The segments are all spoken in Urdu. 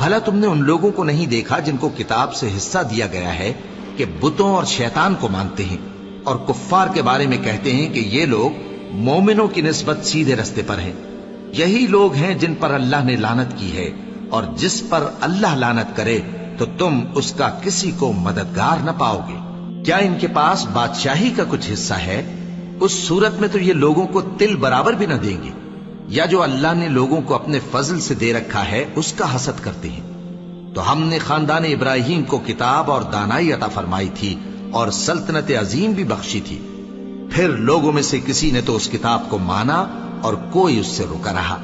بھلا تم نے ان لوگوں کو نہیں دیکھا جن کو کتاب سے حصہ دیا گیا ہے کہ بتوں اور شیطان کو مانتے ہیں، اور کفار کے بارے میں کہتے ہیں کہ یہ لوگ مومنوں کی نسبت سیدھے رستے پر ہیں؟ یہی لوگ ہیں جن پر اللہ نے لعنت کی ہے، اور جس پر اللہ لعنت کرے تو تم اس کا کسی کو مددگار نہ پاؤ گے۔ کیا ان کے پاس بادشاہی کا کچھ حصہ ہے؟ اس صورت میں تو یہ لوگوں کو تل برابر بھی نہ دیں گے۔ یا جو اللہ نے لوگوں کو اپنے فضل سے دے رکھا ہے اس کا حسد کرتے ہیں۔ تو ہم نے خاندان ابراہیم کو کتاب اور دانائی عطا فرمائی تھی اور سلطنت عظیم بھی بخشی تھی۔ پھر لوگوں میں سے کسی نے تو اس کتاب کو مانا اور کوئی اس سے رکا رہا،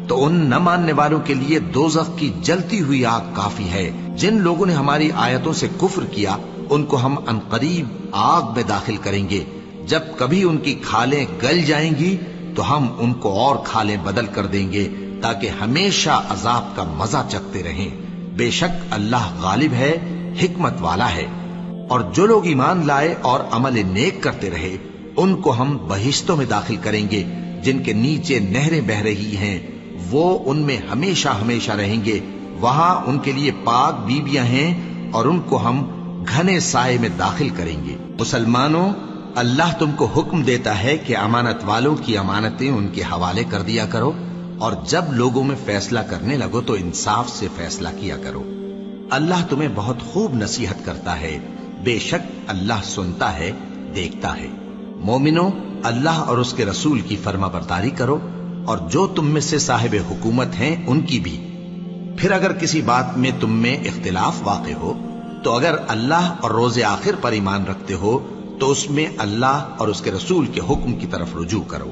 تو ان نہ ماننے والوں کے لیے دوزخ کی جلتی ہوئی آگ کافی ہے۔ جن لوگوں نے ہماری آیتوں سے کفر کیا ان کو ہم عنقریب آگ میں داخل کریں گے۔ جب کبھی ان کی کھالیں گل جائیں گی تو ہم ان کو اور کھالیں بدل کر دیں گے تاکہ ہمیشہ عذاب کا مزہ چکھتے رہیں۔ بے شک اللہ غالب ہے، حکمت والا ہے۔ اور جو لوگ ایمان لائے اور عمل نیک کرتے رہے ان کو ہم بہشتوں میں داخل کریں گے جن کے نیچے نہریں بہ رہی ہیں، وہ ان میں ہمیشہ ہمیشہ رہیں گے۔ وہاں ان کے لیے پاک بیویاں ہیں اور ان کو ہم گھنے سائے میں داخل کریں گے۔ مسلمانوں، اللہ تم کو حکم دیتا ہے کہ امانت والوں کی امانتیں ان کے حوالے کر دیا کرو، اور جب لوگوں میں فیصلہ کرنے لگو تو انصاف سے فیصلہ کیا کرو۔ اللہ تمہیں بہت خوب نصیحت کرتا ہے، بے شک اللہ سنتا ہے، دیکھتا ہے۔ مومنوں، اللہ اور اس کے رسول کی فرما برداری کرو، اور جو تم میں سے صاحب حکومت ہیں ان کی بھی۔ پھر اگر کسی بات میں تم میں اختلاف واقع ہو تو اگر اللہ اور روز آخر پر ایمان رکھتے ہو تو اس میں اللہ اور اس کے رسول کے حکم کی طرف رجوع کرو۔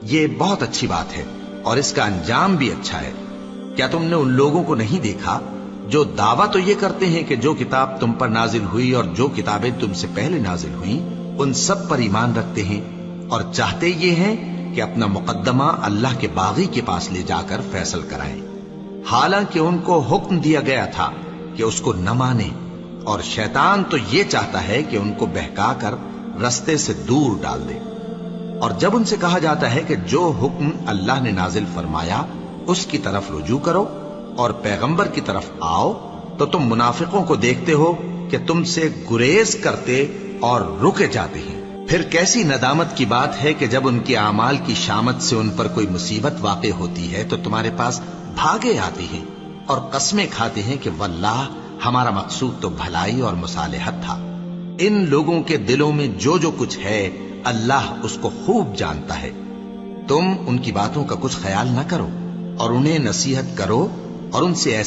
یہ بہت اچھی بات ہے اور اس کا انجام بھی اچھا ہے۔ کیا تم نے ان لوگوں کو نہیں دیکھا جو دعویٰ تو یہ کرتے ہیں کہ جو کتاب تم پر نازل ہوئی اور جو کتابیں تم سے پہلے نازل ہوئیں ان سب پر ایمان رکھتے ہیں، اور چاہتے یہ ہیں کہ اپنا مقدمہ اللہ کے باغی کے پاس لے جا کر فیصل کرائیں، حالانکہ ان کو حکم دیا گیا تھا کہ اس کو نہ مانیں، اور شیطان تو یہ چاہتا ہے کہ ان کو بہکا کر رستے سے دور ڈال دے۔ اور جب ان سے کہا جاتا ہے کہ جو حکم اللہ نے نازل فرمایا اس کی طرف رجوع کرو اور پیغمبر کی طرف آؤ، تو تم منافقوں کو دیکھتے ہو کہ تم سے گریز کرتے اور رکے جاتے ہیں۔ پھر کیسی ندامت کی بات ہے کہ جب ان کے اعمال کی شامت سے ان پر کوئی مصیبت واقع ہوتی ہے تو تمہارے پاس بھاگے آتے ہیں اور قسمیں کھاتے ہیں کہ واللہ ہمارا مقصود تو بھلائی اور مصالحت تھا۔ ان لوگوں کے دلوں میں جو جو کچھ ہے اللہ اس کو خوب جانتا ہے۔ تم ان کی باتوں کا کچھ خیال نہ کرو اور انہیں نصیحت کرو اور ان سے ایسے